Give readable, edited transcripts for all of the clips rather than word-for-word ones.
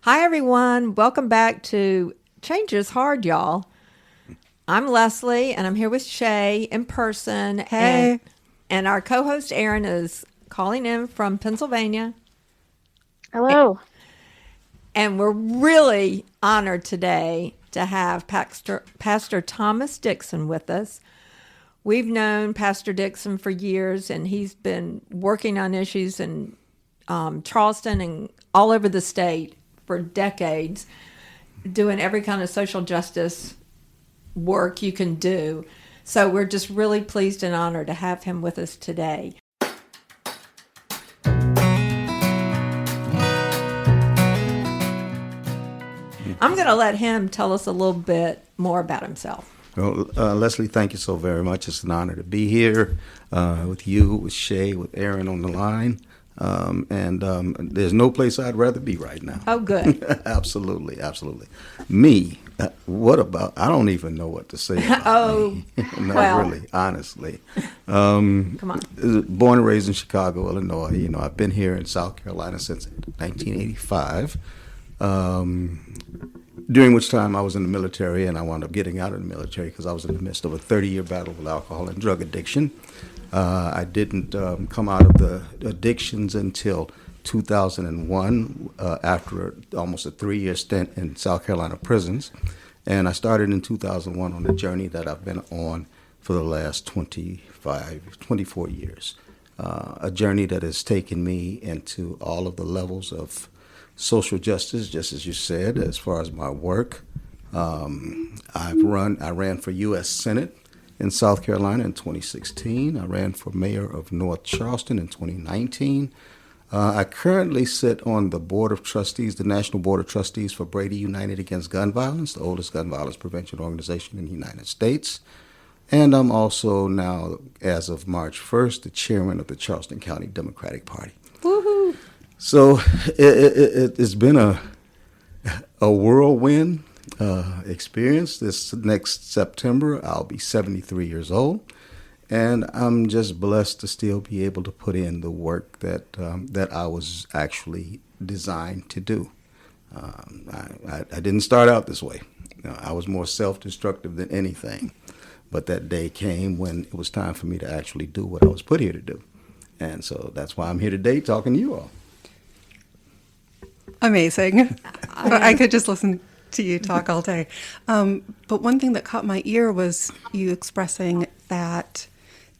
Hi, everyone. Welcome back to Change is Hard, y'all. I'm Leslie, and I'm here with Shay in person. Hey. And our co-host, Aaron, is calling in from Pennsylvania. Hello. And we're really honored today to have Pastor Thomas Dixon with us. We've known Pastor Dixon for years, and he's been working on issues in Charleston and all over the state for decades, doing every kind of social justice work you can do. So we're just really pleased and honored to have him with us today. I'm going to let him tell us a little bit more about himself. Well, Leslie, thank you so very much. It's an honor to be here with you, with Shay, with Aaron on the line. And there's no place I'd rather be right now. Oh, good. Absolutely, absolutely. Me, what about, I don't even know what to say about me. Not really, honestly. Come on. Born and raised in Chicago, Illinois. You know, I've been here in South Carolina since 1985. During which time I was in the military, and I wound up getting out of the military because I was in the midst of a 30-year battle with alcohol and drug addiction. I didn't come out of the addictions until 2001 after almost a 3-year stint in South Carolina prisons. And I started in 2001 on a journey that I've been on for the last 24 years. A journey that has taken me into all of the levels of social justice, just as you said, as far as my work. I ran for U.S. Senate in South Carolina in 2016. I ran for mayor of North Charleston in 2019. I currently sit on the Board of Trustees, the National Board of Trustees for Brady United Against Gun Violence, the oldest gun violence prevention organization in the United States. And I'm also now, as of March 1st, the chairman of the Charleston County Democratic Party. Woohoo! So it's been a whirlwind experience. This next September, I'll be 73 years old, and I'm just blessed to still be able to put in the work that I was actually designed to do. I didn't start out this way. I was more self-destructive than anything, but that day came when it was time for me to actually do what I was put here to do, and so that's why I'm here today talking to you all. Amazing. I could just listen to you talk all day. But one thing that caught my ear was you expressing that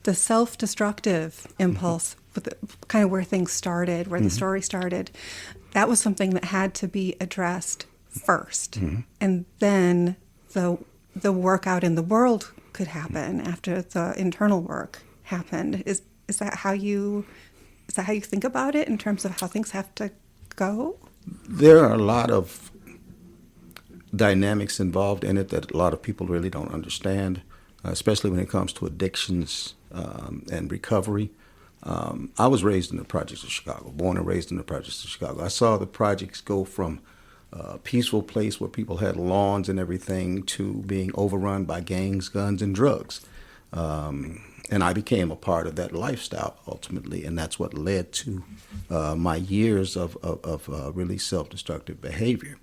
the self-destructive impulse, with kind of where things started, where the story started, that was something that had to be addressed first. And then the work out in the world could happen after the internal work happened. Is that how you think about it in terms of how things have to go? There are a lot of dynamics involved in it that a lot of people really don't understand, especially when it comes to addictions and recovery. I was raised in the projects of Chicago, born and raised in the projects of Chicago. I saw the projects go from a peaceful place where people had lawns and everything to being overrun by gangs, guns, and drugs. And I became a part of that lifestyle ultimately, and that's what led to my years of really self-destructive behavior.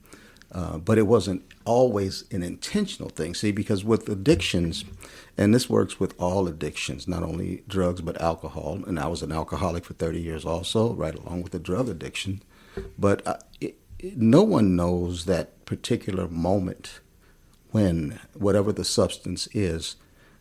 But it wasn't always an intentional thing, see, because with addictions, and this works with all addictions, not only drugs but alcohol, and I was an alcoholic for 30 years also, right along with the drug addiction, but no one knows that particular moment when whatever the substance is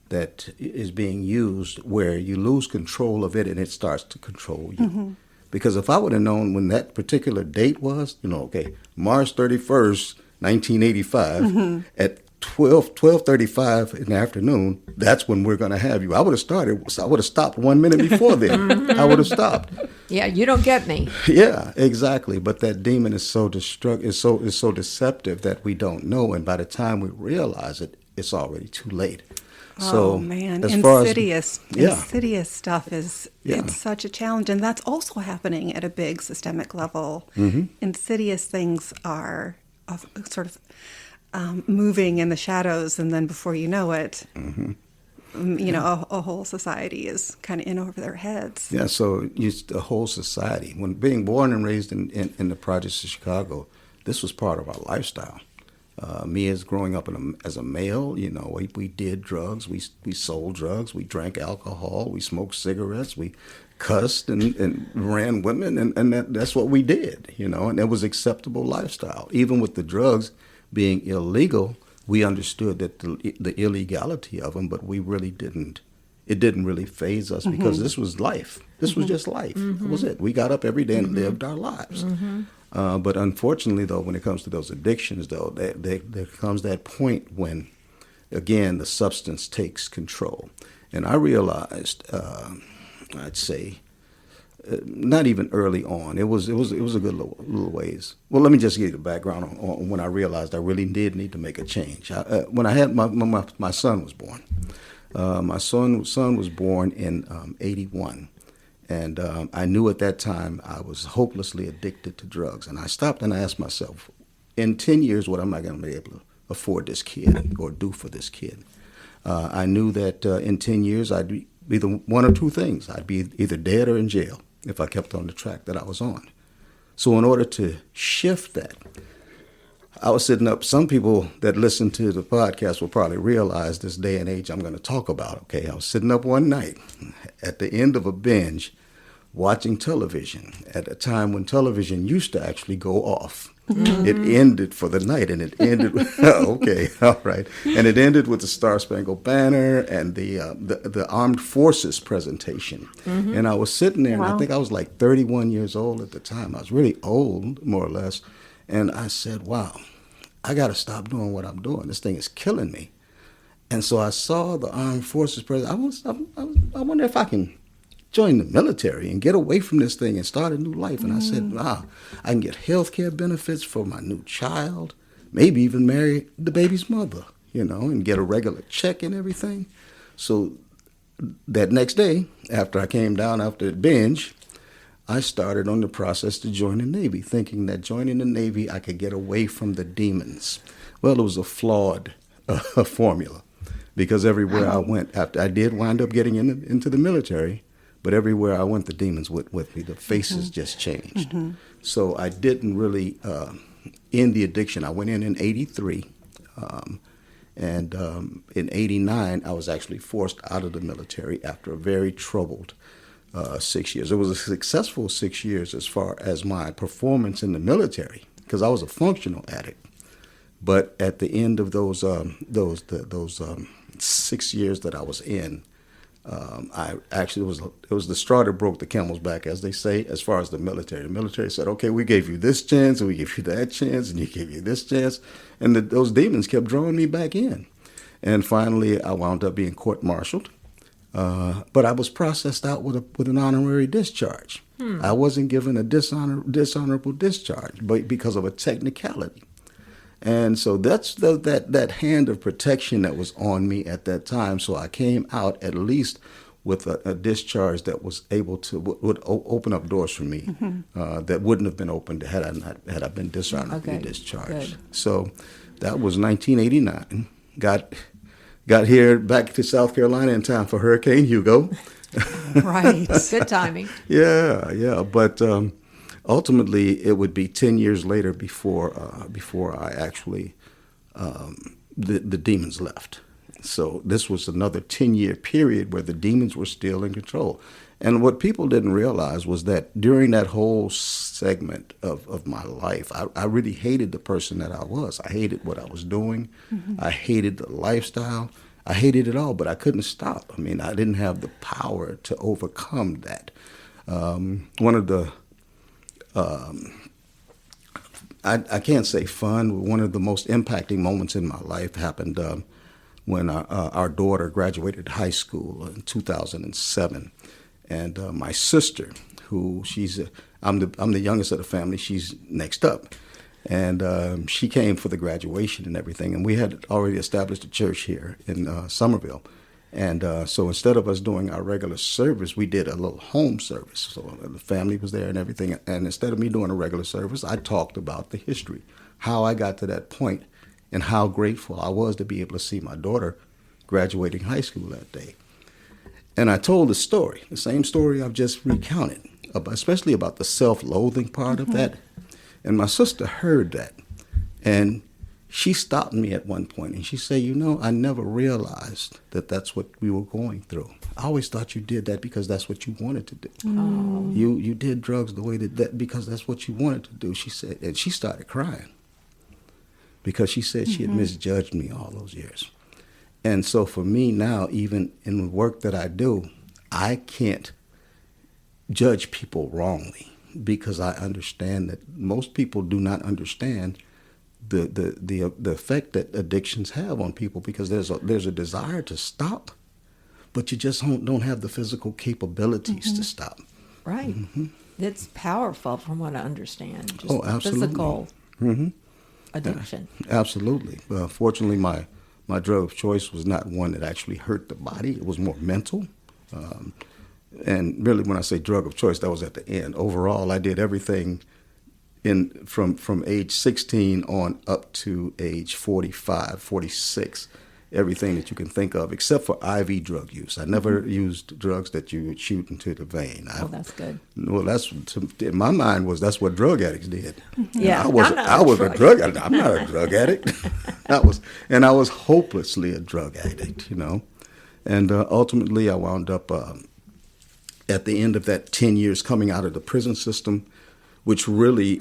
that is being used where you lose control of it and it starts to control you. Because if I would have known when that particular date was, March 31st, 1985, at 12:35 in the afternoon, that's when we're going to have you. I would have stopped 1 minute before then. I would have stopped. Yeah, you don't get me. Yeah, exactly. But that demon is so deceptive that we don't know. And by the time we realize it, it's already too late. Oh, man. Insidious stuff it's such a challenge. And that's also happening at a big systemic level. Insidious things are sort of moving in the shadows, and then before you know it, a whole society is kind of in over their heads. Yeah, so the whole society, when being born and raised in the projects of Chicago, this was part of our lifestyle. Me as growing up as a male, we did drugs, we sold drugs, we drank alcohol, we smoked cigarettes, we cussed and ran women, and that's what we did, and it was acceptable lifestyle. Even with the drugs being illegal, we understood that the illegality of them, but we really didn't. It didn't really faze us because this was life. This was just life. That was it. We got up every day and lived our lives. But unfortunately, though, when it comes to those addictions, though, there comes that point when, again, the substance takes control. And I realized, I'd say, not even early on. It was a good little ways. Well, let me just give you the background on when I realized I really did need to make a change. When I had my son was born. My son was born in 81. And I knew at that time I was hopelessly addicted to drugs. And I stopped and I asked myself, in 10 years, what am I going to be able to afford this kid or do for this kid? I knew that in 10 years I'd be either one or two things. I'd be either dead or in jail if I kept on the track that I was on. So in order to shift that, I was sitting up. Some people that listen to the podcast will probably realize this day and age I'm going to talk about. Okay, I was sitting up one night at the end of a binge watching television at a time when television used to actually go off. It ended for the night, and it ended with, okay, all right. And it ended with the Star Spangled Banner and the Armed Forces presentation. And I was sitting there, and I think I was like 31 years old at the time. I was really old, more or less. And I said, wow, I got to stop doing what I'm doing. This thing is killing me. And so I saw the Armed Forces presentation. I wonder if I can join the military and get away from this thing and start a new life. And I said, wow, I can get health care benefits for my new child, maybe even marry the baby's mother, and get a regular check and everything. So that next day, after I came down after the binge, I started on the process to join the Navy, thinking that joining the Navy, I could get away from the demons. Well, it was a flawed formula, because everywhere I went, after I did wind up getting into the military, but everywhere I went, the demons went with me. The faces just changed. So I didn't really end the addiction. I went in 83. And in 89, I was actually forced out of the military after a very troubled 6 years. It was a successful 6 years as far as my performance in the military, because I was a functional addict. But at the end of those 6 years that I was in, I actually it was the straw that broke the camel's back, as they say, as far as the military. The military said, okay, we gave you this chance, and we gave you that chance, and you gave you this chance. And those demons kept drawing me back in. And finally, I wound up being court-martialed. But I was processed out with an honorary discharge. I wasn't given a dishonorable discharge, but because of a technicality. And so that's that hand of protection that was on me at that time. So I came out at least with a discharge that was able to would open up doors for me that wouldn't have been opened had I been dishonorably discharged. Good. So that was 1989. Got here back to South Carolina in time for Hurricane Hugo. Right. Good timing. Yeah. But ultimately, it would be 10 years later before I actually the demons left. So this was another 10-year period where the demons were still in control. And what people didn't realize was that during that whole segment of my life, I really hated the person that I was. I hated what I was doing. I hated the lifestyle. I hated it all, but I couldn't stop. I mean, I didn't have the power to overcome that. One of the, I can't say fun, but one of the most impacting moments in my life happened when our daughter graduated high school in 2007. And my sister, who I'm the youngest of the family, she's next up. And she came for the graduation and everything. And we had already established a church here in Somerville. And so instead of us doing our regular service, we did a little home service. So the family was there and everything. And instead of me doing a regular service, I talked about the history, how I got to that point, and how grateful I was to be able to see my daughter graduating high school that day. And I told the story, the same story I've just recounted, especially about the self-loathing part of that. And my sister heard that, and she stopped me at one point, and she said, I never realized that that's what we were going through. I always thought you did that because that's what you wanted to do. Oh. You did drugs the way that because that's what you wanted to do, she said. And she started crying because she said she had misjudged me all those years. And so for me now, even in the work that I do, I can't judge people wrongly because I understand that most people do not understand the effect that addictions have on people, because there's a desire to stop, but you just don't have the physical capabilities to stop. Right. It's powerful from what I understand. Just absolutely. Physical addiction. Absolutely. Fortunately, my drug of choice was not one that actually hurt the body. It was more mental. And really, when I say drug of choice, that was at the end. Overall, I did everything from age 16 on up to age 45, 46, everything that you can think of, except for IV drug use. I never used drugs that you would shoot into the vein. That's good. Well, in my mind that's what drug addicts did. Yeah, I was a drug addict. I'm not a drug addict. I was hopelessly a drug addict, And ultimately, I wound up at the end of that 10 years coming out of the prison system, which really,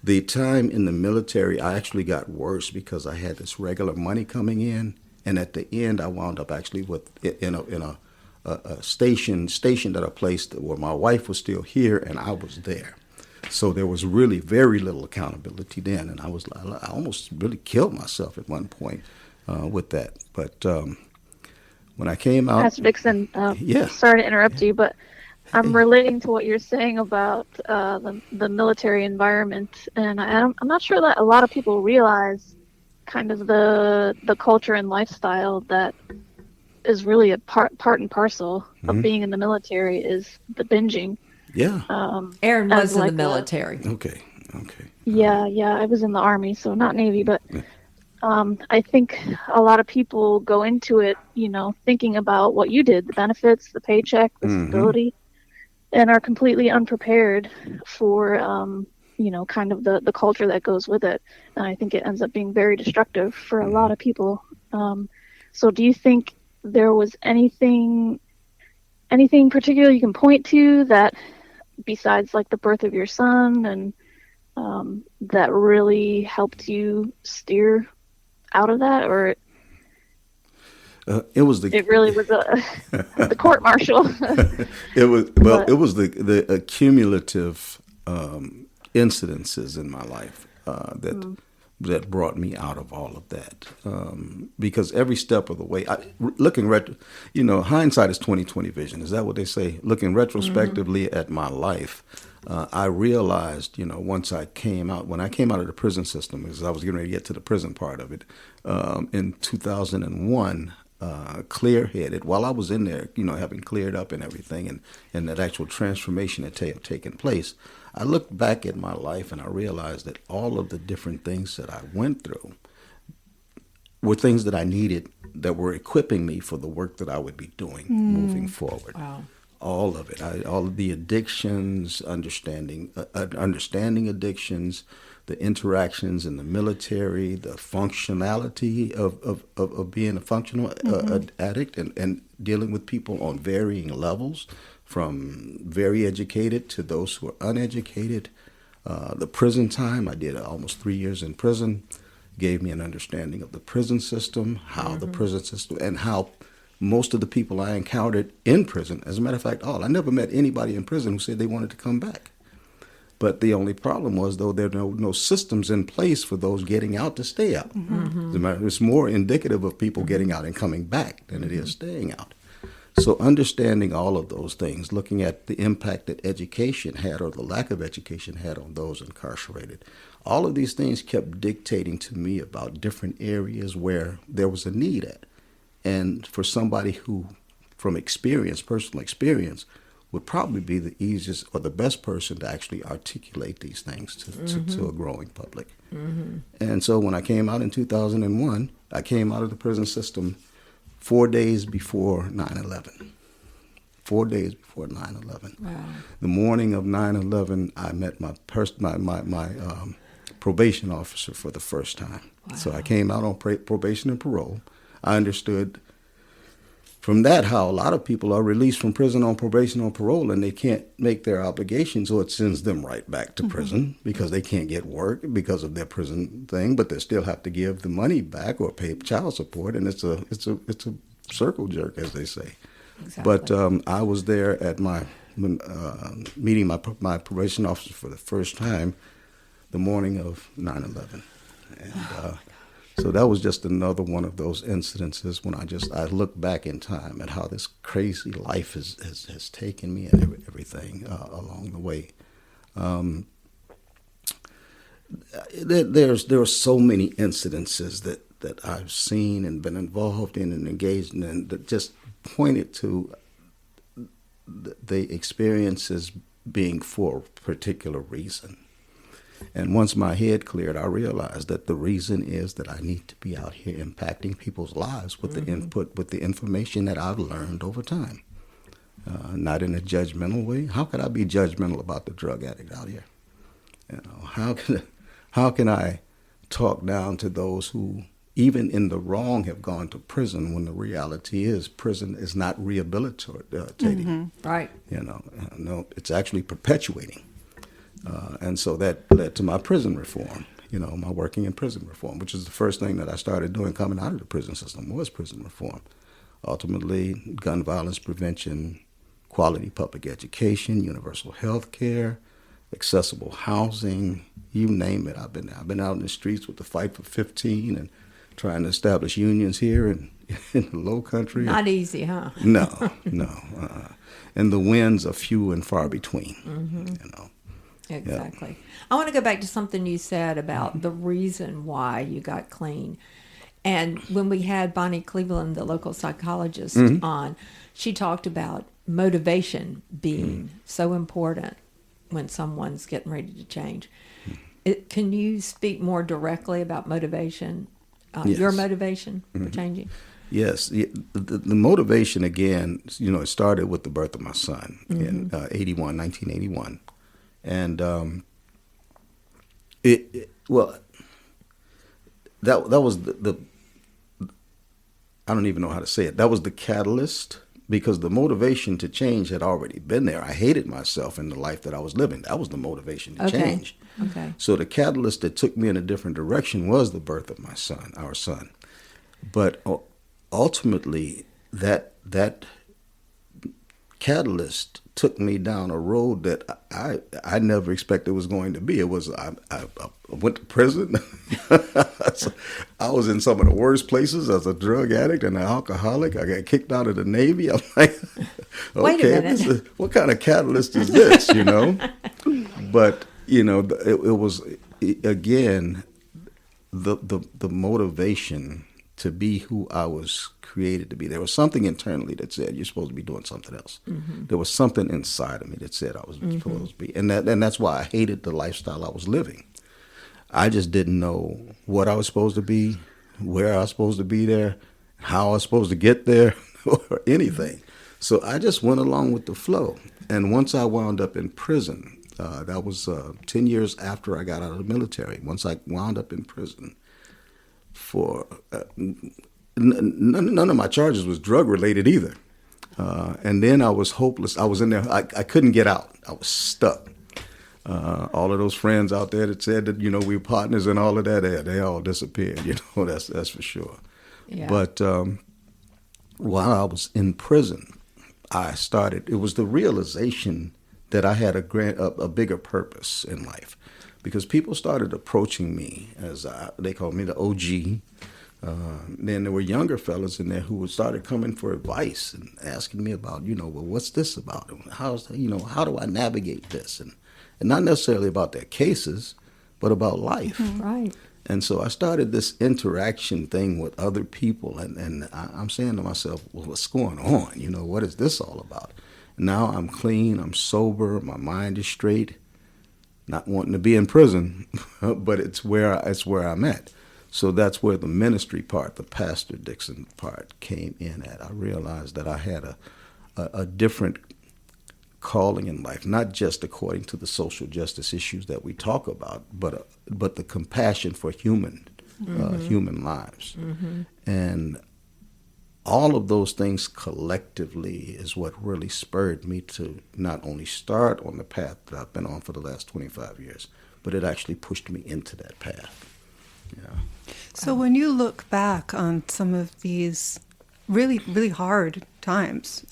the time in the military, I actually got worse because I had this regular money coming in, and at the end, I wound up actually in a station at a place where my wife was still here and I was there. So there was really very little accountability then, and I almost really killed myself at one point with that. But when I came out, Pastor Dixon, sorry to interrupt you, but I'm relating to what you're saying about the military environment, and I'm not sure that a lot of people realize kind of the culture and lifestyle that is really a part and parcel of being in the military is the binging. Yeah. Aaron was in the military. Okay. Yeah, I was in the Army, so not Navy, but I think a lot of people go into it, thinking about what you did, the benefits, the paycheck, the stability, and are completely unprepared for, kind of the culture that goes with it. And I think it ends up being very destructive for a lot of people. So do you think there was anything particular you can point to that, besides like the birth of your son, and that really helped you steer out of that, or it really was the court martial? It was it was the accumulative incidences in my life that brought me out of all of that. Because every step of the way, hindsight is 20/20 vision. Is that what they say? Looking retrospectively at my life, I realized, once I came out, when I came out of the prison system, because I was getting ready to get to the prison part of it, in 2001, clear-headed, while I was in there, having cleared up and everything, and that actual transformation had taken place, I looked back at my life and I realized that all of the different things that I went through were things that I needed, that were equipping me for the work that I would be doing moving forward. Wow. All of it, all of the addictions, understanding addictions, the interactions in the military, the functionality of being a functional addict, and dealing with people on varying levels, from very educated to those who are uneducated. The prison time, I did almost 3 years in prison, gave me an understanding of the prison system, how the prison system, and how most of the people I encountered in prison, as a matter of fact, I never met anybody in prison who said they wanted to come back. But the only problem was, though, there are no systems in place for those getting out to stay out. It's more indicative of people getting out and coming back than it is staying out. So understanding all of those things, looking at the impact that education had, or the lack of education had, on those incarcerated, all of these things kept dictating to me about different areas where there was a need at. And for somebody who, from personal experience, would probably be the easiest or the best person to actually articulate these things to a growing public. And so when I came out in 2001, I came out of the prison system 4 days before 9/11. 4 days before 9/11. Wow. The morning of 9/11, I met my probation officer for the first time. Wow. So I came out on probation and parole. I understood from that how a lot of people are released from prison on probation or parole, and they can't make their obligations, so it sends them right back to prison because they can't get work because of their prison thing, but they still have to give the money back or pay child support, and it's a circle jerk, as they say. Exactly. But I was there at my meeting my probation officer for the first time the morning of 9/11, and so that was just another one of those incidences when I look back in time at how this crazy life has taken me and everything along the way. There are so many incidences that I've seen and been involved in and engaged in that just pointed to the experiences being for a particular reason. And once my head cleared, I realized that the reason is that I need to be out here impacting people's lives with the input, with the information that I've learned over time. Not in a judgmental way. How could I be judgmental about the drug addict out here? You know, how can I talk down to those who, even in the wrong, have gone to prison when the reality is prison is not rehabilitating. Right. You know, no, it's actually perpetuating. And so that led to my prison reform, my working in prison reform, which is the first thing that I started doing coming out of the prison system was prison reform. Ultimately, gun violence prevention, quality public education, universal health care, accessible housing, you name it. I've been there. I've been out in the streets with the Fight for 15 and trying to establish unions here in the Low Country. Not easy, huh? No. And the wins are few and far between, Exactly. Yeah. I want to go back to something you said about the reason why you got clean. And when we had Bonnie Cleveland, the local psychologist, on, she talked about motivation being so important when someone's getting ready to change. Can you speak more directly about motivation, yes. your motivation for changing? Yes. The motivation, again, it started with the birth of my son in 1981. And that was the I don't even know how to say it. That was the catalyst, because the motivation to change had already been there. I hated myself in the life that I was living. That was the motivation to change. Okay. So the catalyst that took me in a different direction was the birth of my son, our son. But ultimately, that catalyst took me down a road that I never expected was going to be. It was I went to prison. I was in some of the worst places as a drug addict and an alcoholic. I got kicked out of the Navy. I'm like, Wait a minute. What kind of catalyst is this? But it was again the motivation to be who I was created to be. There was something internally that said you're supposed to be doing something else. There was something inside of me that said I was supposed to be, and that's why I hated the lifestyle I was living. I just didn't know what I was supposed to be, where I was supposed to be there, how I was supposed to get there, or anything. So I just went along with the flow. And once I wound up in prison, that was 10 years after I got out of the military. Once I wound up in prison, for none of my charges was drug related either, and then I was hopeless. I was in there. I couldn't get out. I was stuck. All of those friends out there that said that we were partners and all of that, they all disappeared. That's for sure. Yeah. But while I was in prison, I started. It was the realization that I had a bigger purpose in life. Because people started approaching me as they called me the OG. Then there were younger fellas in there who started coming for advice and asking me about, well, what's this about? How do I navigate this? And not necessarily about their cases, but about life. Right. And so I started this interaction thing with other people, and I'm saying to myself, well, what's going on? What is this all about? Now I'm clean, I'm sober, my mind is straight. Not wanting to be in prison, but it's where I'm at. So that's where the ministry part, the Pastor Dixon part, came in at. I realized that I had a different calling in life, not just according to the social justice issues that we talk about, but the compassion for human lives. And all of those things collectively is what really spurred me to not only start on the path that I've been on for the last 25 years, but it actually pushed me into that path. Yeah. So when you look back on some of these really, really hard times,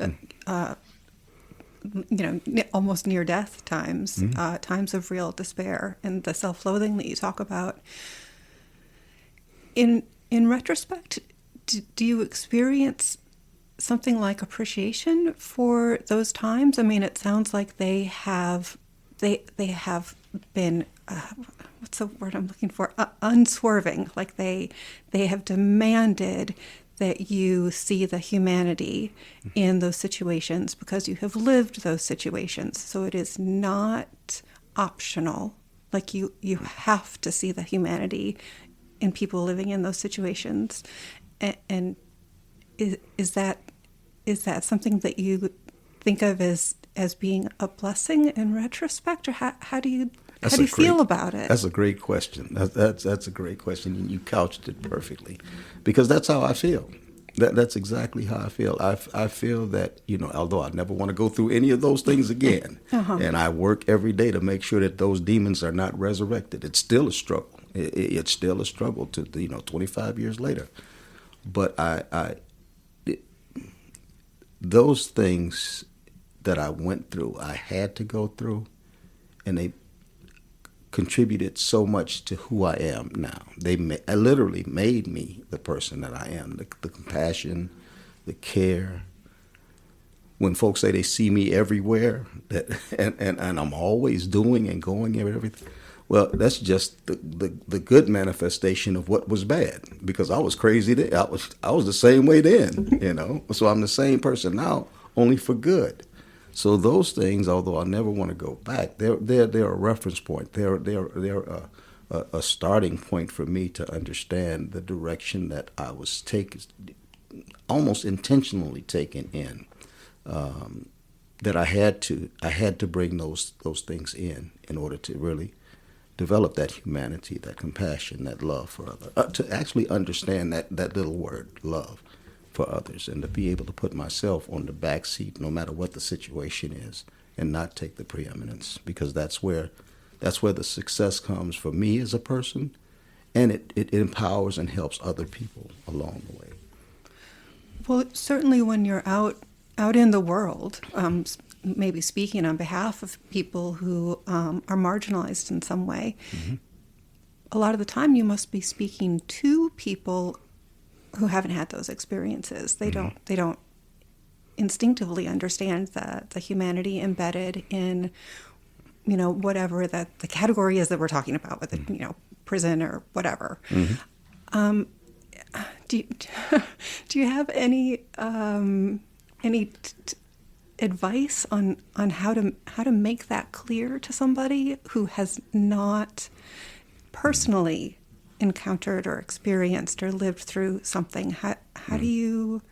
almost near-death times, times of real despair, and the self-loathing that you talk about, in retrospect, do you experience something like appreciation for those times? I mean, it sounds like they have been what's the word I'm looking for? Unswerving. Like they have demanded that you see the humanity in those situations because you have lived those situations. So it is not optional. Like you have to see the humanity in people living in those situations. And is that something that you think of as being a blessing in retrospect, or how do you feel about it? That's a great question. That's a great question, and you couched it perfectly, because that's how I feel. That's exactly how I feel. I feel that, although I never want to go through any of those things again, and I work every day to make sure that those demons are not resurrected. It's still a struggle. It's still a struggle to 25 years later. But those things that I went through, I had to go through, and they contributed so much to who I am now. They literally made me the person that I am. The compassion, the care. When folks say they see me everywhere, and I'm always doing and going and everything, well, that's just the good manifestation of what was bad, because I was crazy then. I was the same way then, So I'm the same person now, only for good. So those things, although I never want to go back, they're a reference point. They're a starting point for me to understand the direction that I was taken, almost intentionally taken in. That I had to bring those things in order to really develop that humanity, that compassion, that love for others, to actually understand that little word, love, for others, and to be able to put myself on the back seat no matter what the situation is, and not take the preeminence, because that's where the success comes for me as a person, and it empowers and helps other people along the way. Well, certainly when you're out in the world, maybe speaking on behalf of people who are marginalized in some way, a lot of the time you must be speaking to people who haven't had those experiences. They don't instinctively understand the humanity embedded in, whatever the category is that we're talking about, with the, prison or whatever. Do you have any advice on how to make that clear to somebody who has not personally encountered or experienced or lived through something? How do you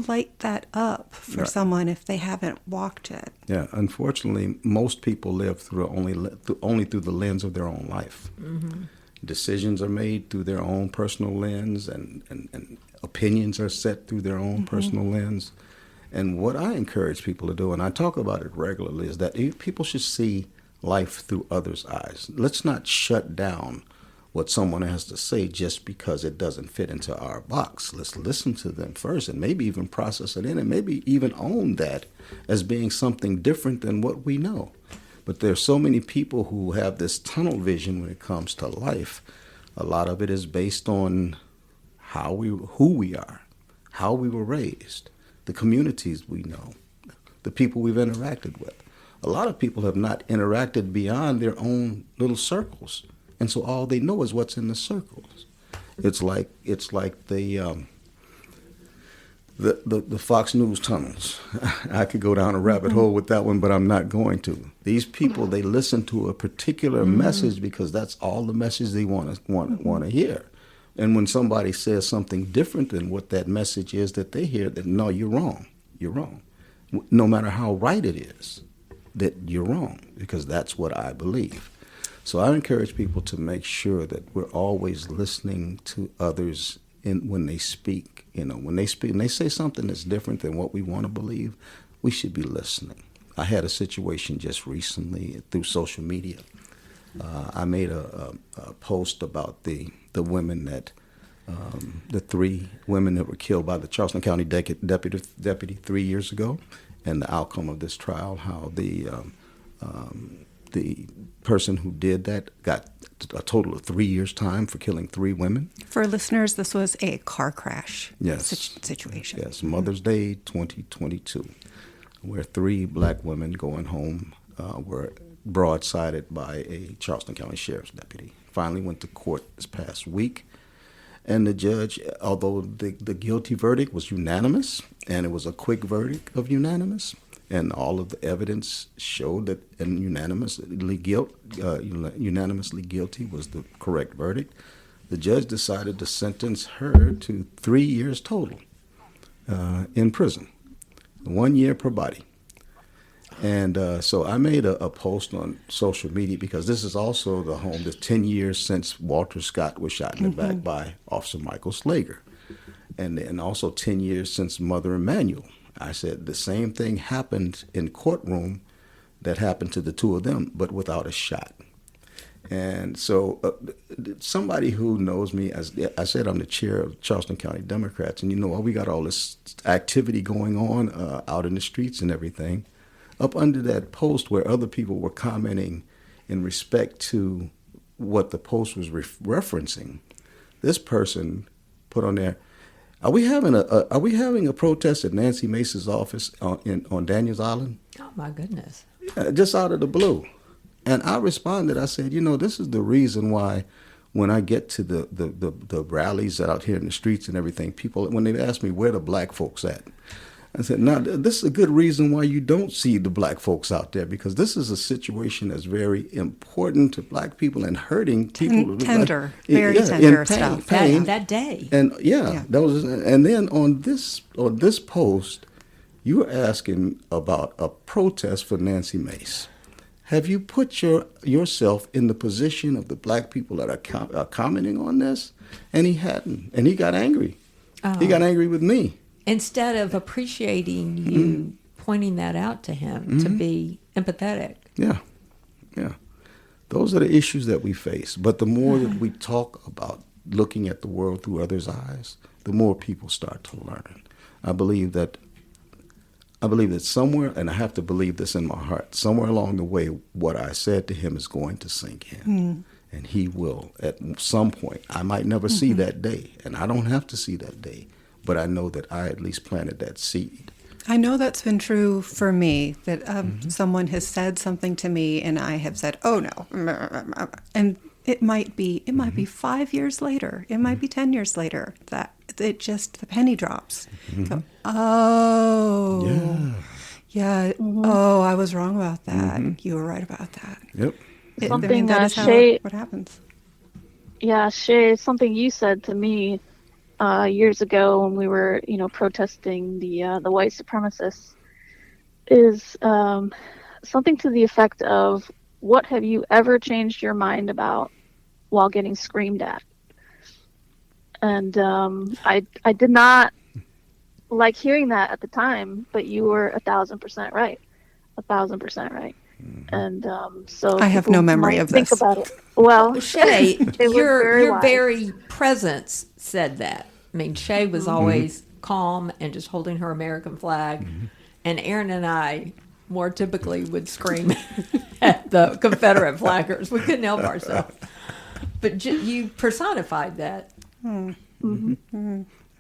light that up for someone if they haven't walked it? Yeah, unfortunately, most people live through only through the lens of their own life. Decisions are made through their own personal lens, and opinions are set through their own personal lens. And what I encourage people to do, and I talk about it regularly, is that people should see life through others' eyes. Let's not shut down what someone has to say just because it doesn't fit into our box. Let's listen to them first, and maybe even process it in, and maybe even own that as being something different than what we know. But there's so many people who have this tunnel vision when it comes to life. A lot of it is based on who we are, how we were raised, the communities we know, the people we've interacted with. A lot of people have not interacted beyond their own little circles. And so all they know is what's in the circles. It's like the Fox News tunnels. I could go down a rabbit hole with that one, but I'm not going to. These people, they listen to a particular message because that's all the message they want to hear. And when somebody says something different than what that message is that they hear, that no, you're wrong. no matter how right it is, that you're wrong, because that's what I believe. So I encourage people to make sure that we're always listening to others when they speak. When they speak and they say something that's different than what we want to believe, we should be listening. I had a situation just recently through social media. I made a post about the women that the 3 women that were killed by the Charleston County deputy 3 years ago, and the outcome of this trial, how the person who did that got a total of 3 years' time for killing 3 women. For listeners, this was a car crash situation. Yes, Mother's Day 2022, where 3 black women going home were broadsided by a Charleston County Sheriff's deputy. Finally went to court this past week. And the judge, although the guilty verdict was unanimous, and it was a quick verdict of unanimous, and all of the evidence showed that unanimously guilty was the correct verdict, the judge decided to sentence her to 3 years total in prison, 1 year per body. And so I made a post on social media, because this is also the 10 years since Walter Scott was shot in the back by Officer Michael Slager. And also 10 years since Mother Emanuel. I said the same thing happened in courtroom that happened to the 2 of them, but without a shot. And so somebody who knows me, as I said, I'm the chair of Charleston County Democrats. And we got all this activity going on out in the streets and everything. Up under that post where other people were commenting in respect to what the post was referencing, this person put on there, are we having a protest at Nancy Mace's office on Daniels Island? Oh my goodness! Just out of the blue. And I responded. I said, this is the reason why when I get to the rallies out here in the streets and everything, people, when they ask me where the black folks at, I said, now, this is a good reason why you don't see the black folks out there, because this is a situation that's very important to black people and hurting people. Tender, very tender stuff. That day. And and then on this post, you were asking about a protest for Nancy Mace. Have you put yourself in the position of the black people that are commenting on this? And he hadn't. And he got angry. Oh. He got angry with me. Instead of appreciating you pointing that out to him, to be empathetic. Yeah. Those are the issues that we face. But the more that we talk about looking at the world through others' eyes, the more people start to learn. I believe that somewhere, and I have to believe this in my heart, somewhere along the way, what I said to him is going to sink in. And he will at some point. I might never see that day, and I don't have to see that day. But I know that I at least planted that seed. I know that's been true for me, that someone has said something to me and I have said, oh no. And it might be 5 years later, it might be 10 years later, that the penny drops. Go, oh, yeah. Oh, I was wrong about that. You were right about that. Yep. What happens. Yeah, Shay, something you said to me years ago when we were, protesting the white supremacists, is something to the effect of, what have you ever changed your mind about while getting screamed at? And I did not like hearing that at the time, but you were 1,000% right. 1,000% right. And so I have no memory of this. Think about it. Well, Shay, your very presence said that. I mean, Shay was always calm and just holding her American flag, and Aaron and I more typically would scream at the Confederate flaggers. We couldn't help ourselves. But you personified that.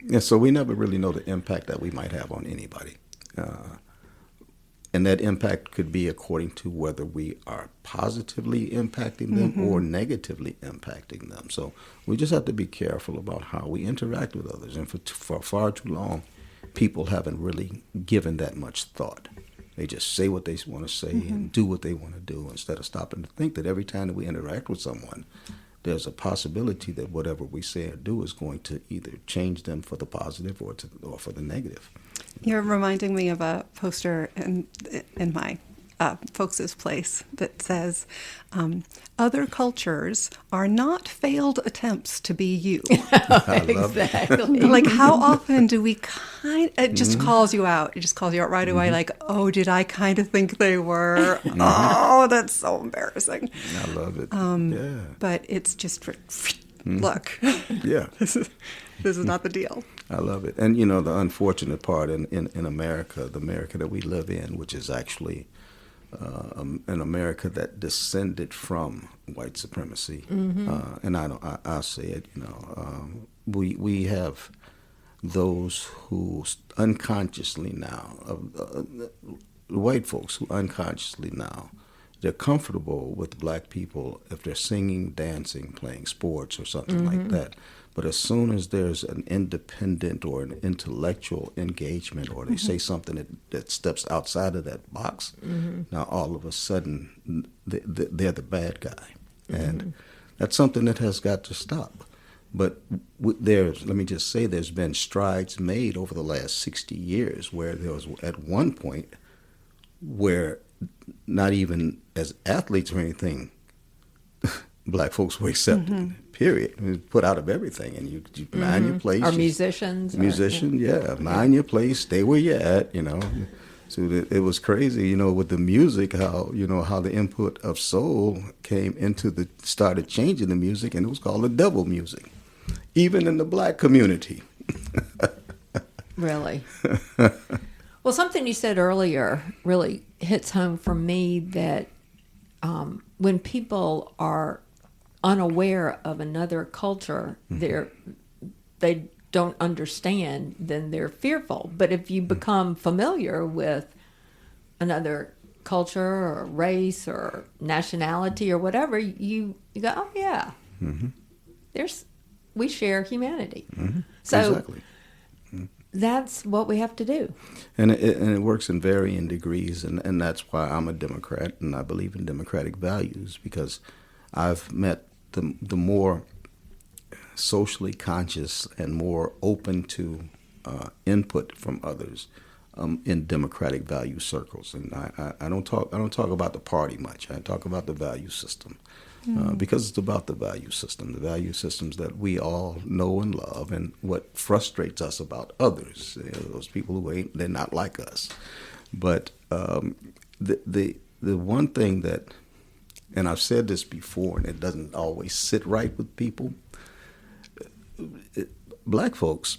Yeah, so we never really know the impact that we might have on anybody. And that impact could be according to whether we are positively impacting them or negatively impacting them. So we just have to be careful about how we interact with others. And for far too long, people haven't really given that much thought. They just say what they want to say and do what they want to do, instead of stopping to think that every time that we interact with someone, there's a possibility that whatever we say or do is going to either change them for the positive or for the negative. You're reminding me of a poster in my folks' place that says, other cultures are not failed attempts to be you. I love it. Exactly. Like, how often do we it just calls you out. It just calls you out right away, like, oh, did I kind of think they were? Oh, that's so embarrassing. I love it. Yeah. But it's just for, look, Yeah. this is not the deal. I love it. And, you know, the unfortunate part in America, the America that we live in, which is actually an America that descended from white supremacy. And I'll say it, you know, we have those who unconsciously now, white folks who unconsciously now, they're comfortable with black people if they're singing, dancing, playing sports or something like that. But as soon as there's an independent or an intellectual engagement, or they say something that steps outside of that box, now all of a sudden they're the bad guy. And that's something that has got to stop. But let me just say, there's been strides made over the last 60 years where there was at one point where not even as athletes or anything, black folks were accepted, period. It was put out of everything, and you mind your place. Or musicians. Mind your place, stay where you're at, you know. So it was crazy, you know, with the music, how the input of soul came started changing the music, and it was called the devil music, even in the black community. Really? Well, something you said earlier really hits home for me, that when people are unaware of another culture, they don't understand, then they're fearful. But if you become familiar with another culture or race or nationality or whatever, you go, oh yeah, we share humanity. So exactly. that's what we have to do. And it works in varying degrees, and that's why I'm a Democrat, and I believe in democratic values, because I've met the more socially conscious and more open to input from others in democratic value circles. And I don't talk about the party much. I talk about the value system. Because it's about the value systems that we all know and love, and what frustrates us about others, those people who they're not like us. But the one thing that, and I've said this before, and it doesn't always sit right with people, black folks,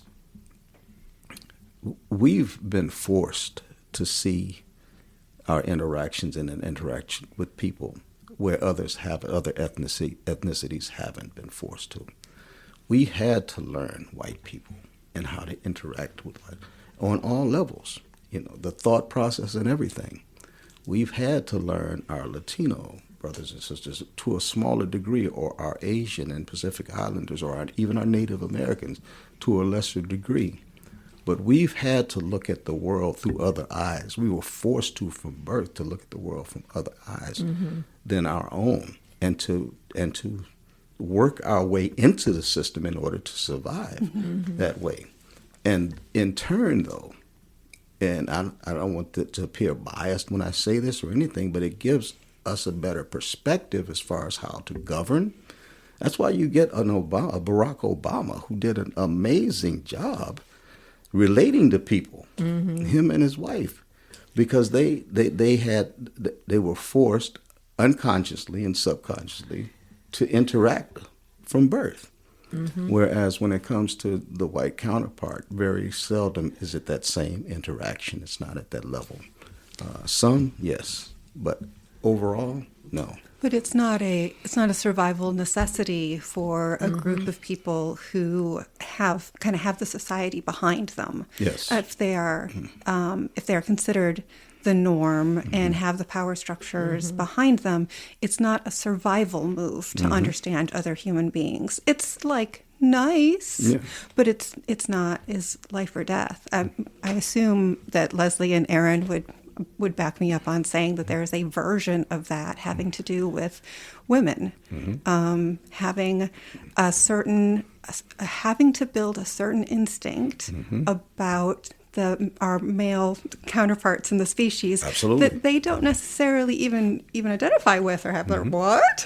we've been forced to see our interactions in an interaction with people where other ethnicities haven't been forced to. We had to learn white people and how to interact with on all levels, the thought process and everything. We've had to learn our Latino brothers and sisters to a smaller degree, or our Asian and Pacific Islanders, or even our Native Americans to a lesser degree. But we've had to look at the world through other eyes. We were forced to, from birth, to look at the world from other eyes than our own, and to work our way into the system in order to survive that way. And in turn, though, and I don't want to appear biased when I say this or anything, but it gives us a better perspective as far as how to govern. That's why you get a Barack Obama, who did an amazing job relating to people, him and his wife, because they were forced unconsciously and subconsciously to interact from birth. Whereas when it comes to the white counterpart, very seldom is it that same interaction. It's not at that level. Some, yes, but overall, no. But it's not a survival necessity for a group of people who have the society behind them. Yes. If they are considered the norm and have the power structures behind them, it's not a survival move to understand other human beings. It's like nice, but it's not is life or death. I assume that Leslie and Aaron would back me up on saying that there is a version of that having to do with women having to build a certain instinct about our male counterparts in the species Absolutely. that they don't necessarily even identify with or have their what,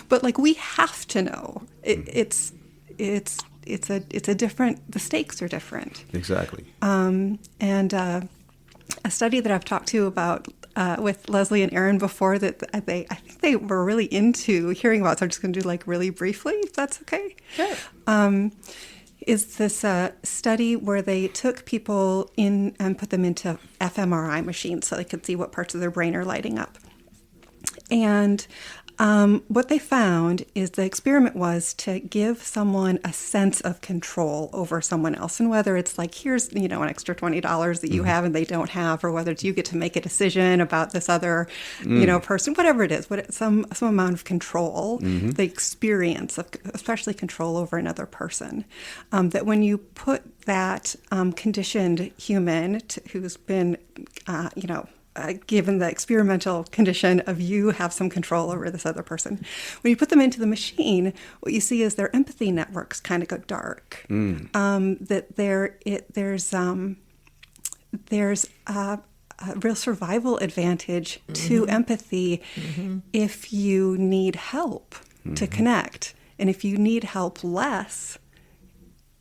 but like we have to know. It's a different. The stakes are different. Exactly. And a study that I've talked to about with Leslie and Aaron before that I think they were really into hearing about. So I'm just going to do like really briefly, if that's okay. Sure. Is this study where they took people in and put them into fMRI machines so they could see what parts of their brain are lighting up. And what they found is the experiment was to give someone a sense of control over someone else. And whether it's like, here's, an extra $20 that you have and they don't have, or whether it's you get to make a decision about this other, person, whatever it is, some amount of control, the experience of especially control over another person. That when you put that conditioned human who's been, given the experimental condition of you have some control over this other person. When you put them into the machine, what you see is their empathy networks kind of go dark. That there's a real survival advantage to empathy if you need help to connect. And if you need help less,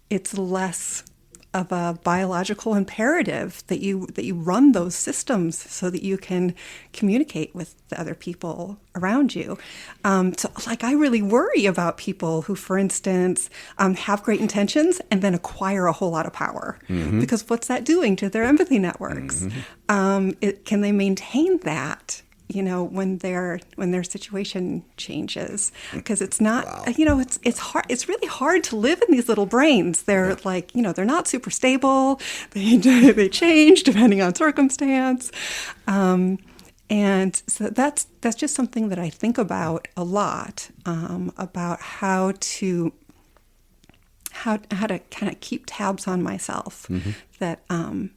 it's less of a biological imperative that you run those systems so that you can communicate with the other people around you. So I really worry about people who, for instance, have great intentions and then acquire a whole lot of power. Because what's that doing to their empathy networks? Can they maintain that? When their situation changes, because it's not, it's hard. It's really hard to live in these little brains. They're they're not super stable. They change depending on circumstance, and so that's just something that I think about a lot, about how to kind of keep tabs on myself. That I,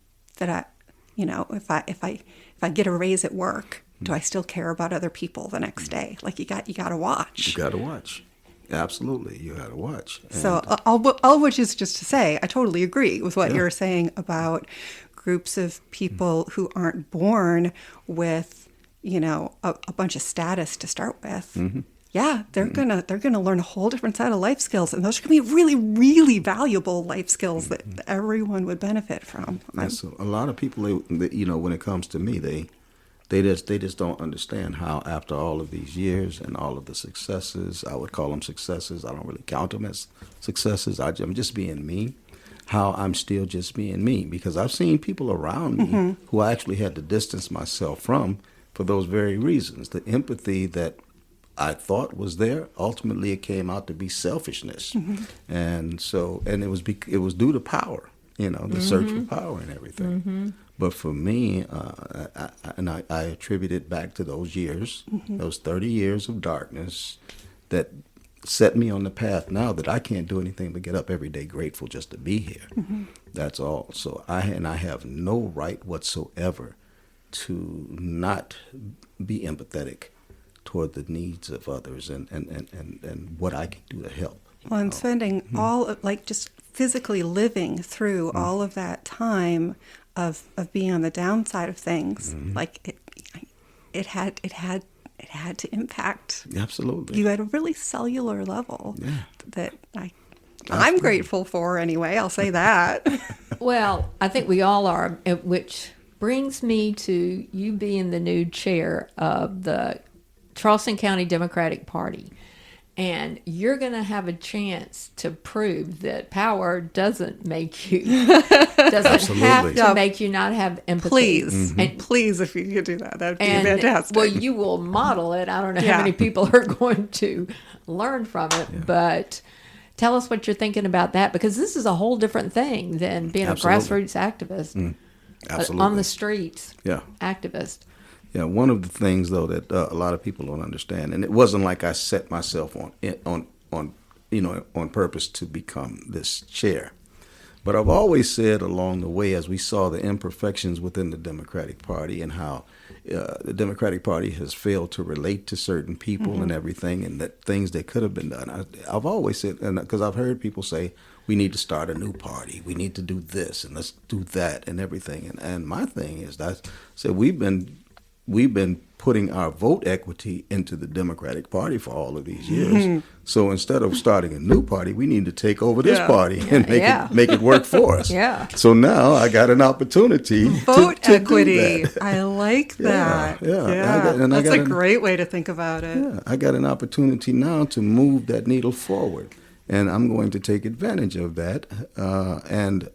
if I get a raise at work, do I still care about other people the next day? Like you got to watch. You got to watch. Absolutely, you got to watch. And so all which is just to say, I totally agree with what you're saying about groups of people who aren't born with, a bunch of status to start with. Yeah, they're gonna learn a whole different set of life skills, and those are gonna be really, really valuable life skills that everyone would benefit from. So a lot of people, when it comes to me, they just don't understand how, after all of these years and all of the successes, I would call them successes. I don't really count them as successes. I'm just being me. How I'm still just being me, because I've seen people around me who I actually had to distance myself from for those very reasons. The empathy that I thought was there, ultimately it came out to be selfishness, and it was due to power. The search for power and everything. But for me, I attribute it back to those years, those 30 years of darkness that set me on the path now that I can't do anything but get up every day grateful just to be here. That's all. So I have no right whatsoever to not be empathetic toward the needs of others and what I can do to help. Well, and spending just physically living through all of that time of being on the downside of things, it had to impact. Absolutely. You at a really cellular level that I'm grateful for anyway. I'll say that. Well, I think we all are, which brings me to you being the new chair of the Charleston County Democratic Party. And you're going to have a chance to prove that power doesn't make you, doesn't have to make you not have empathy. Please, please, if you could do that, that'd be fantastic. Well, you will model it. I don't know how many people are going to learn from it, but tell us what you're thinking about that, because this is a whole different thing than being a grassroots activist, on the streets, activist. Yeah, one of the things though that a lot of people don't understand, and it wasn't like I set myself on purpose to become this chair, But I've always said along the way, as we saw the imperfections within the Democratic Party and how the Democratic Party has failed to relate to certain people and everything, and that things that could have been done. I've always said, and because I've heard people say, we need to start a new party, we need to do this and let's do that and everything. And my thing is that I said we've been putting our vote equity into the Democratic Party for all of these years. So instead of starting a new party, we need to take over this party and make it work for us. Yeah. So now I got an opportunity Vote to equity. do that. I like that. Yeah. That's a great way to think about it. Yeah, I got an opportunity now to move that needle forward, and I'm going to take advantage of that. And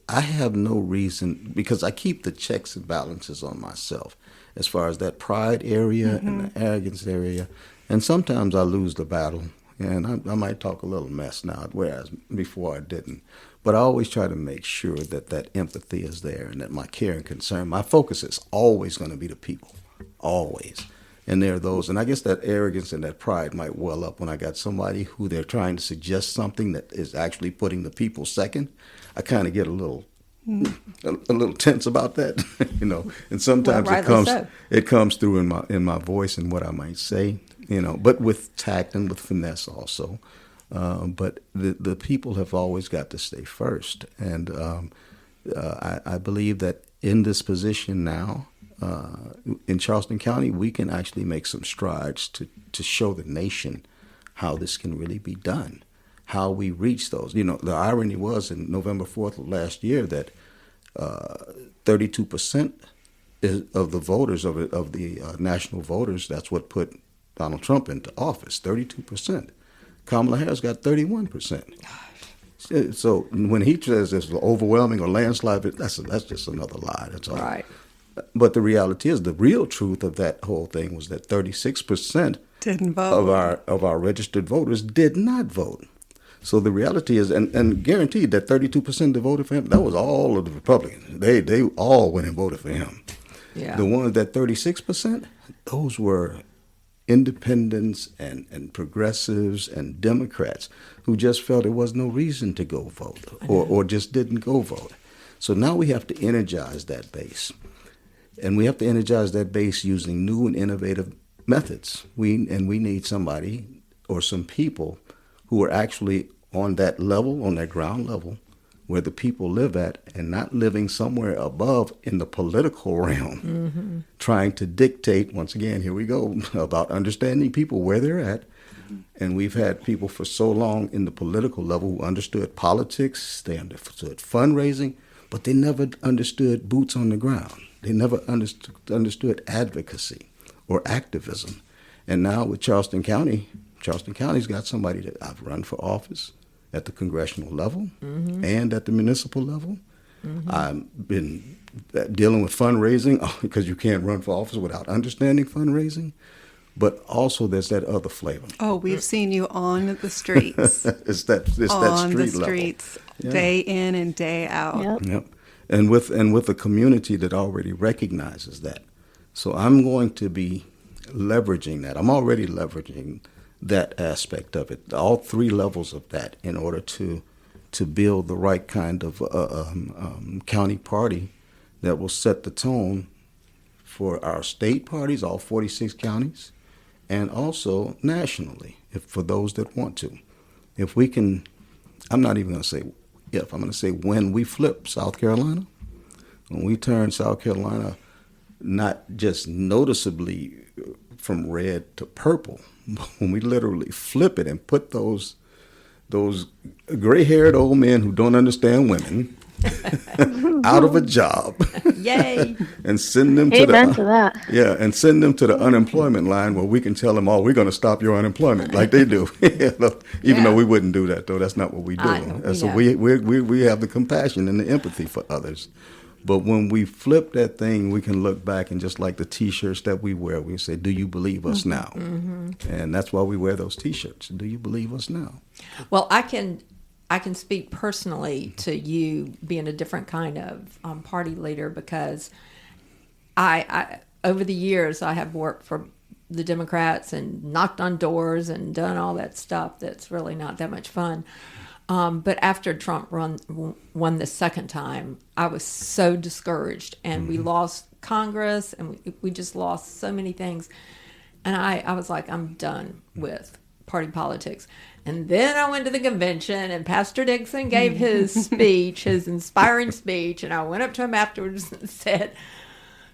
I have no reason, because I keep the checks and balances on myself as far as that pride area and the arrogance area. And sometimes I lose the battle, and I might talk a little mess now, whereas before I didn't. But I always try to make sure that that empathy is there and that my care and concern, my focus is always going to be the people, always. And there are those, and I guess that arrogance and that pride might well up when I got somebody who they're trying to suggest something that is actually putting the people second. I kind of get a little tense about that, And sometimes it comes through in my voice and what I might say, but with tact and with finesse also. But the people have always got to stay first, and I believe that in this position now. In Charleston County, we can actually make some strides to show the nation how this can really be done, how we reach those. The irony was in November 4th of last year that 32% of the voters, of the national voters, that's what put Donald Trump into office, 32%. Kamala Harris got 31%. So when he says it's overwhelming or landslide, that's just another lie. That's all. Right. But the reality is, the real truth of that whole thing was that 36% didn't vote. of our registered voters did not vote. So the reality is, and guaranteed that 32% that voted for him, that was all of the Republicans. They all went and voted for him. Yeah. The ones that 36%, those were independents and progressives and Democrats who just felt there was no reason to go vote or just didn't go vote. So now we have to energize that base. And we have to energize that base using new and innovative methods. We need somebody or some people who are actually on that level, on that ground level, where the people live at, and not living somewhere above in the political realm, trying to dictate, once again, here we go, about understanding people where they're at. And we've had people for so long in the political level who understood politics, they understood fundraising, but they never understood boots on the ground. They never understood advocacy or activism. And now with Charleston County's got somebody that I've run for office at the congressional level and at the municipal level. I've been dealing with fundraising because you can't run for office without understanding fundraising. But also there's that other flavor. Oh, we've seen you on the streets. It's that street level. On the streets, day in and day out. Yep. And with a community that already recognizes that. So I'm going to be leveraging that. I'm already leveraging that aspect of it, all three levels of that, in order to build the right kind of county party that will set the tone for our state parties, all 46 counties, and also nationally, for those that want to. If we can, I'm not even going to say if, I'm going to say when we flip South Carolina, when we turn South Carolina not just noticeably from red to purple, but when we literally flip it and put those gray-haired old men who don't understand women out of a job. Yay. And send them to that. Yeah, and send them to the unemployment line where we can tell them, we're going to stop your unemployment, like they do. Even though we wouldn't do that, though. That's not what we do. So we have the compassion and the empathy for others. But when we flip that thing, we can look back and just like the T-shirts that we wear, we say, do you believe us now? And that's why we wear those T-shirts. Do you believe us now? Well, I can speak personally to you being a different kind of party leader, because I over the years I have worked for the Democrats and knocked on doors and done all that stuff that's really not that much fun. But after Trump won the second time, I was so discouraged, and we lost Congress, and we just lost so many things. And I was like, I'm done with party politics. And then I went to the convention, and Pastor Dixon gave his speech, his inspiring speech, and I went up to him afterwards and said,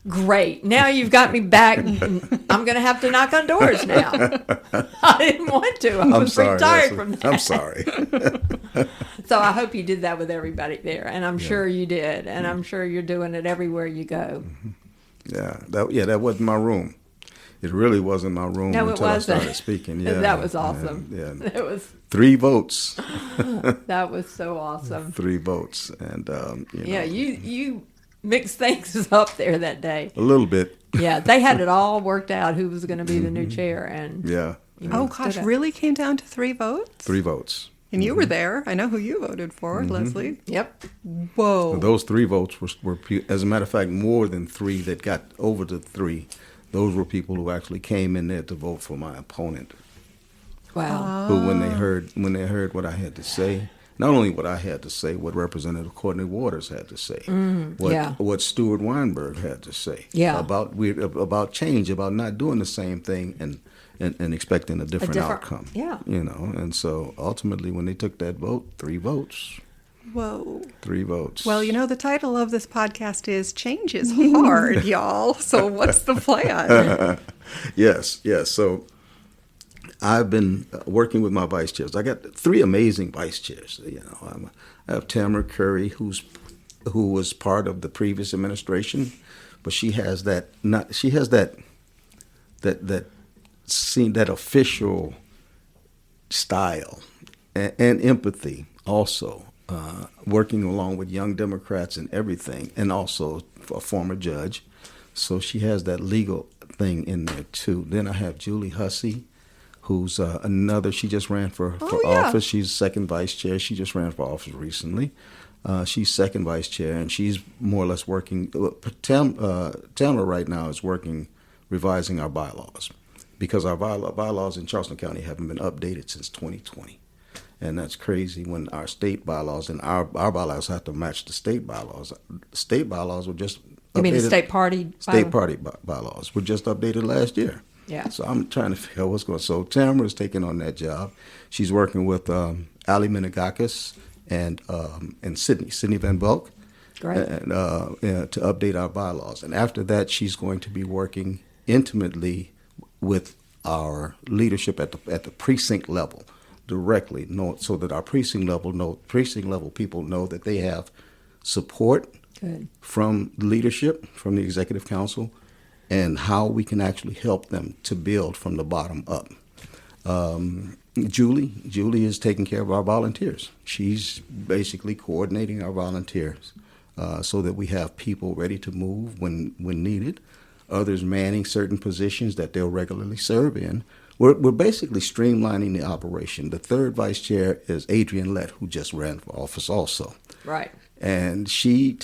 great, now you've got me back. I'm going to have to knock on doors now. I didn't want to. I was retired from that. I'm sorry. So I hope you did that with everybody there, and I'm sure you did, and I'm sure you're doing it everywhere you go. That wasn't my room. It really wasn't my room until I started speaking. Yeah, that was awesome. It was 3 votes. That was so awesome. 3 votes, and you mixed things up there that day. A little bit. Yeah, they had it all worked out who was going to be the new chair, and oh gosh, really came down to 3 votes? 3 votes. And you were there. I know who you voted for, Leslie. Yep. Whoa. So those 3 votes were, as a matter of fact, more than 3 that got over the 3. Those were people who actually came in there to vote for my opponent. Wow. Who, when they heard what I had to say, not only what I had to say, what Representative Courtney Waters had to say, what Stuart Weinberg had to say about change, about not doing the same thing and expecting a different outcome. Yeah. And so ultimately when they took that vote, 3 votes. Whoa. 3 votes. Well, the title of this podcast is Change is Hard, y'all. So what's the plan? Yes. So I've been working with my vice chairs. I got 3 amazing vice chairs. I have Tamara Curry, who was part of the previous administration, but she has that official style and empathy also. Working along with young Democrats and everything, and also a former judge. So she has that legal thing in there too. Then I have Julie Hussey, who's she just ran for office. She's second vice chair. She just ran for office recently. She's second vice chair, and she's more or less working. Tamara right now is working, revising our bylaws, because our bylaws in Charleston County haven't been updated since 2020. And that's crazy when our state bylaws and our bylaws have to match the state bylaws. State bylaws were just updated. You mean the state party bylaws? State party bylaws were just updated last year. Yeah. So I'm trying to figure out what's going on. So Tamara is taking on that job. She's working with Ali Menegakis and Sydney Van Bulk. Great. And, to update our bylaws. And after that, she's going to be working intimately with our leadership at the precinct level. Directly, so that our precinct level people know that they have support from leadership, from the executive council, and how we can actually help them to build from the bottom up. Julie is taking care of our volunteers. She's basically coordinating our volunteers so that we have people ready to move when needed. Others manning certain positions that they'll regularly serve in. We're basically streamlining the operation. The third vice chair is Adrienne Lett, who just ran for office also. Right. And she's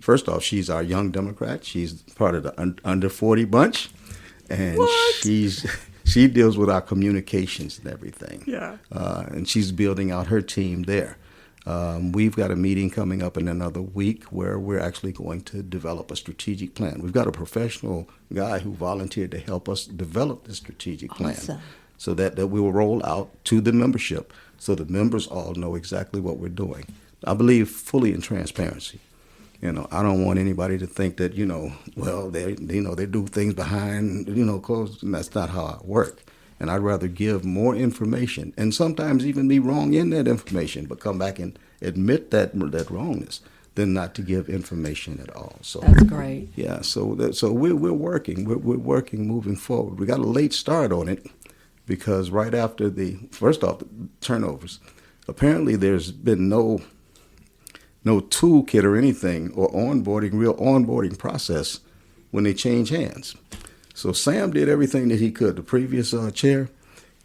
first off, she's our young Democrat. She's part of the under 40 bunch, and she deals with our communications and everything. Yeah. And she's building out her team there. We've got a meeting coming up in another week where we're actually going to develop a strategic plan. We've got a professional guy who volunteered to help us develop the strategic plan. Awesome. So that we will roll out to the membership so the members all know exactly what we're doing. I believe fully in transparency. I don't want anybody to think that, they do things behind, closed, and that's not how I work. And I'd rather give more information and sometimes even be wrong in that information, but come back and admit that wrongness than not to give information at all. So that's great. Yeah. So we're working. We're working moving forward. We got a late start on it because right after the turnovers, apparently there's been no toolkit or anything or real onboarding process when they change hands. So Sam did everything that he could. The previous chair,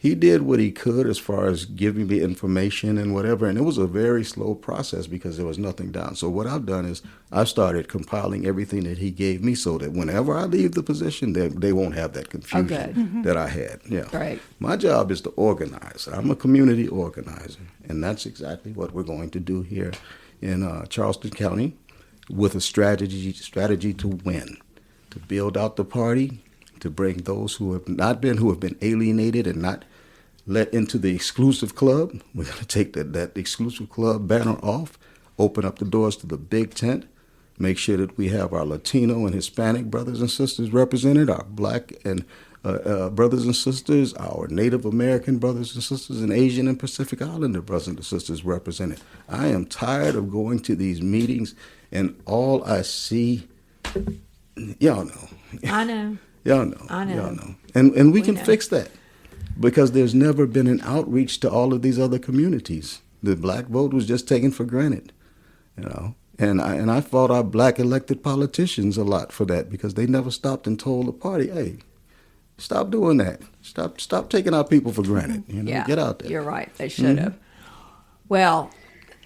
he did what he could as far as giving me information and whatever. And it was a very slow process because there was nothing down. So what I've done is I've started compiling everything that he gave me so that whenever I leave the position, they won't have that confusion that I had. Yeah. Right. My job is to organize. I'm a community organizer. And that's exactly what we're going to do here in Charleston County with a strategy to win, to build out the party, to bring those who have been alienated and not let into the exclusive club. We're going to take that exclusive club banner off, open up the doors to the big tent, make sure that we have our Latino and Hispanic brothers and sisters represented, our Black and brothers and sisters, our Native American brothers and sisters, and Asian and Pacific Islander brothers and sisters represented. I am tired of going to these meetings and all I see, y'all know. I know. Y'all know. I know. Y'all know. And we can know. fix that. Because there's never been an outreach to all of these other communities. The black vote was just taken for granted, you know. And I fought our black elected politicians a lot for that because they never stopped and told the party, hey, stop doing that. Stop taking our people for granted. You know, Yeah, get out there. You're right. They should have. Well,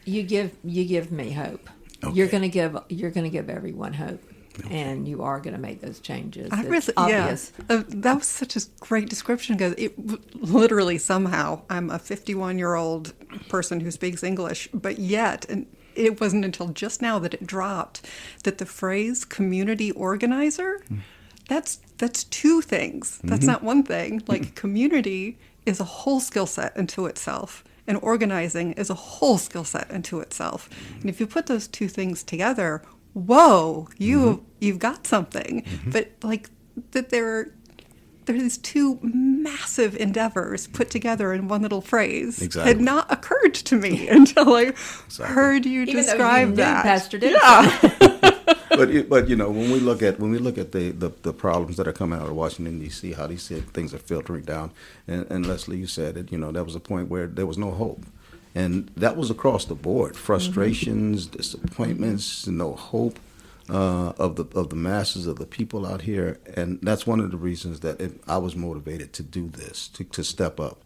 you give me hope. Okay. You're going to give everyone hope. And you are going to make those changes. I It's really, obvious. yeah. That was such a great description because literally somehow I'm a 51-year-old person who speaks English, but yet, and it wasn't until just now that it dropped, that the phrase community organizer, that's two things. That's not one thing. Like community is a whole skill set unto itself. And organizing is a whole skill set unto itself. And if you put those two things together, whoa, you've got something. But like that there are these two massive endeavors put together in one little phrase had not occurred to me until I heard you Even describe though you that. knew Pastor Dixon. Yeah. But you know, when we look at the problems that are coming out of Washington D.C., how these things are filtering down, and Leslie, you said it. You know, there was a point where there was no hope. And that was across the board: frustrations, disappointments, no hope of the masses of the people out here. And that's one of the reasons that I was motivated to do this, to step up,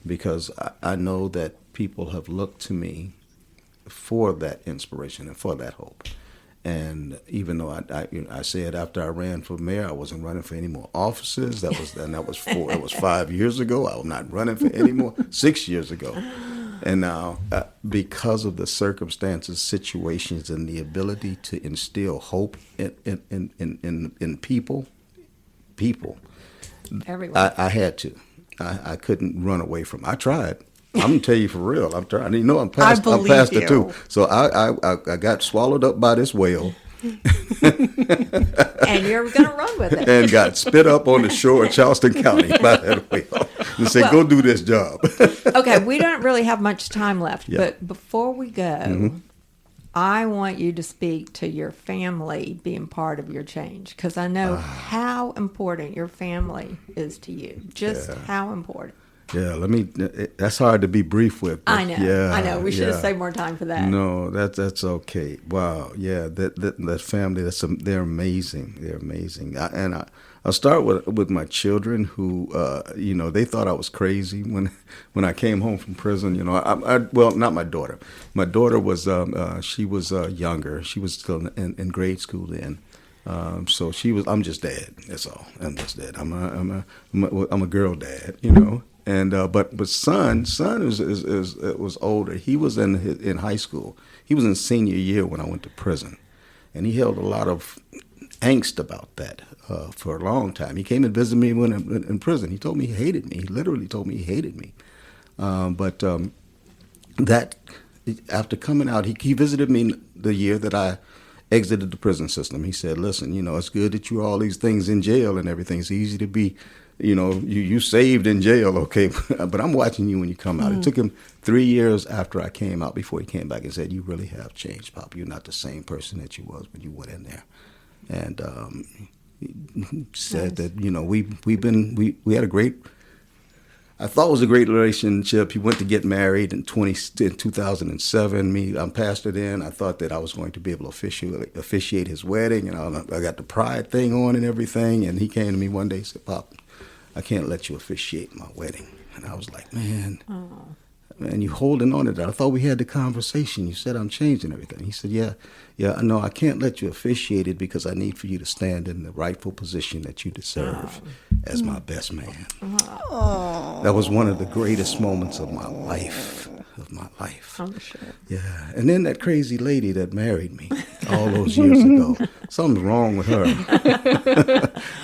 because I know that people have looked to me for that inspiration and for that hope. And even though I said after I ran for mayor, I wasn't running for any more offices. That was 5 years ago. I was not running for any more. 6 years ago. And now, because of the circumstances, situations, and the ability to instill hope in people, Everyone. I had to. I couldn't run away from it. I tried. I'm gonna tell you for real. I'm trying. You know, I'm pastor you. too. So I got swallowed up by this whale. And you're going to run with it. And got spit up on the shore of Charleston County by that whale. And said, go do this job. Okay, we don't really have much time left, Yeah. but before we go, I want you to speak to your family being part of your change, because I know how important your family is to you. Just how important. Yeah, that's hard to be brief with. I know. Yeah, I know. We should have saved more time for that. No, that's okay. Wow. Yeah, that family, they're amazing. They're amazing. I'll start with my children who, they thought I was crazy when I came home from prison. You know, well, not my daughter. My daughter was, she was younger. She was still in grade school then. So I'm just dad. That's all. I'm just dad. I'm a girl dad, you know. And but son was older. He was in high school. He was in senior year when I went to prison, and he held a lot of angst about that for a long time. He came and visited me when in prison. He told me he hated me. He literally told me he hated me. But that after coming out, he visited me the year that I exited the prison system. He said, "Listen, it's good that you all these things in jail and everything. It's easy to be." You saved in jail, okay, but I'm watching you when you come out. It took him 3 years after I came out before he came back and said, "You really have changed, Papa. You're not the same person that you was when you went in there." And he said that we had a great, I thought it was a great relationship. He went to get married in 2007. I'm pastor then. I thought that I was going to be able to officiate his wedding, and I got the pride thing on and everything. And he came to me one day and said, "Pop, I can't let you officiate my wedding. And I was like, man, you holding on to that. I thought we had the conversation. You said I'm changing everything. He said, yeah, no, I can't let you officiate it because I need for you to stand in the rightful position that you deserve as my best man. That was one of the greatest moments of my life. I'm sure. Yeah. And then that crazy lady that married me all those years ago, something's wrong with her.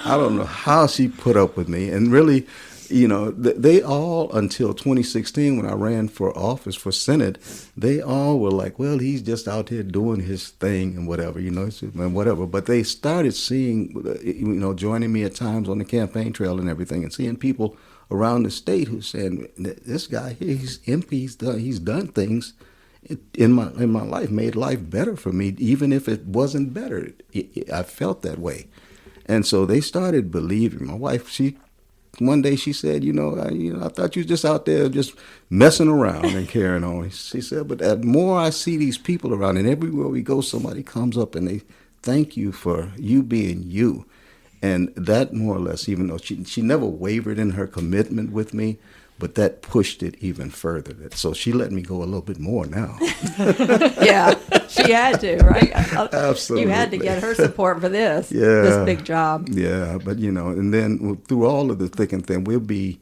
I don't know how she put up with me. And really, they all, until 2016, when I ran for office for Senate, they all were like, well, he's just out here doing his thing and whatever, and whatever. But they started seeing, joining me at times on the campaign trail and everything, and seeing people around the state who saying, this guy here, he's empty, he's done things in my life, made life better for me, even if it wasn't better. I felt that way. And so they started believing. My wife, one day she said, I thought you were just out there just messing around and carrying on. She said, but the more I see these people around, and everywhere we go, somebody comes up and they thank you for you being you. And that more or less, even though she never wavered in her commitment with me, but that pushed it even further. So she let me go a little bit more now. Yeah, she had to, right? Absolutely. You had to get her support for this big job. Yeah, but, and then through all of the thick and thin, we'll be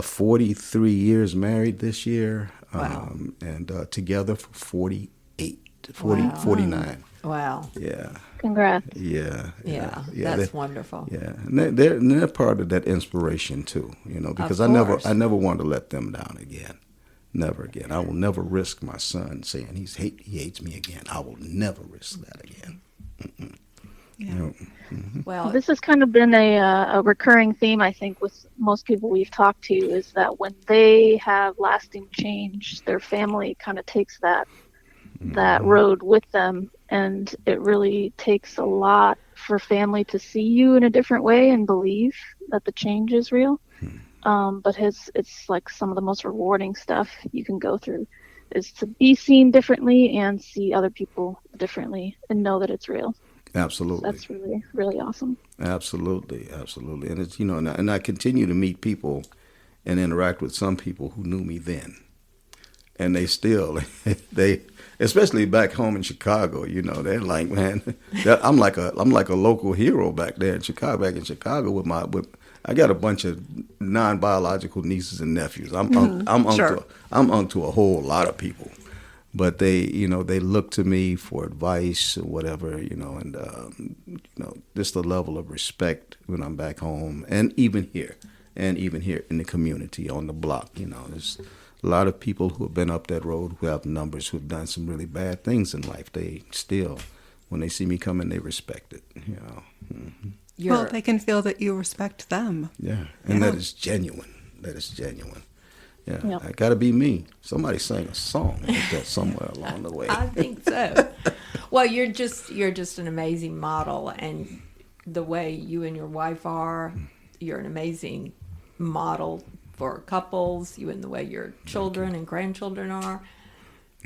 43 years married this year. Wow. And together for 49. Wow. Yeah. Congrats. Yeah. That's wonderful. Yeah, and they're part of that inspiration too, because I never want to let them down again. Never again. I will never risk my son saying he hates me again. I will never risk that again. Mm-mm. Yeah. Mm-hmm. Well, this has kind of been a recurring theme, I think, with most people we've talked to, is that when they have lasting change, their family kind of takes that road with them, and it really takes a lot for family to see you in a different way and believe that the change is real. But it's like some of the most rewarding stuff you can go through is to be seen differently and see other people differently and know that it's real. Absolutely. That's really, really awesome. Absolutely. And it's, and I continue to meet people and interact with some people who knew me then. And they still, especially back home in Chicago, they're like, man, I'm like a local hero back there in Chicago. Back in Chicago I got a bunch of non-biological nieces and nephews. I'm uncle to a whole lot of people, but they look to me for advice or whatever, and just the level of respect when I'm back home, and even here in the community on the block, there's a lot of people who have been up that road, who have numbers, who have done some really bad things in life. They still, when they see me coming, they respect it. Mm-hmm. Well, they can feel that you respect them. Yeah, and that is genuine. Yeah, yep. I got to be me. Somebody sang a song like that somewhere along the way. I think so. Well, you're just an amazing model, and the way you and your wife are, you're an amazing model for couples, you and the way your children and grandchildren are.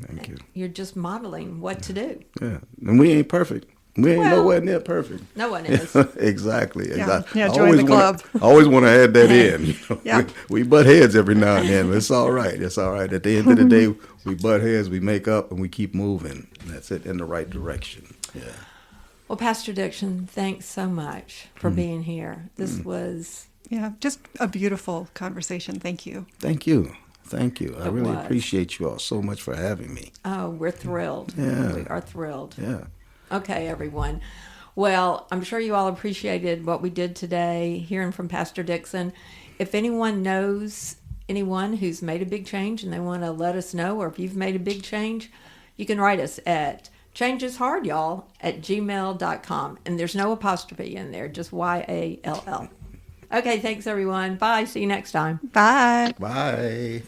Thank you. You're just modeling what to do. Yeah, and we ain't perfect. We ain't nowhere near perfect. No one is. Exactly. Yeah, join the club. I always want to add that in. Yeah. We butt heads every now and then, but it's all right. It's all right. At the end of the day, we butt heads, we make up, and we keep moving. That's it, in the right direction. Yeah. Well, Pastor Dixon, thanks so much for being here. This was... Yeah, just a beautiful conversation. Thank you. Thank you. I really appreciate you all so much for having me. Oh, we're thrilled. Yeah. We are thrilled. Yeah. Okay, everyone. Well, I'm sure you all appreciated what we did today, hearing from Pastor Dixon. If anyone knows anyone who's made a big change and they want to let us know, or if you've made a big change, you can write us at changeishardyall@gmail.com. And there's no apostrophe in there, just YALL. Okay, thanks, everyone. Bye. See you next time. Bye. Bye.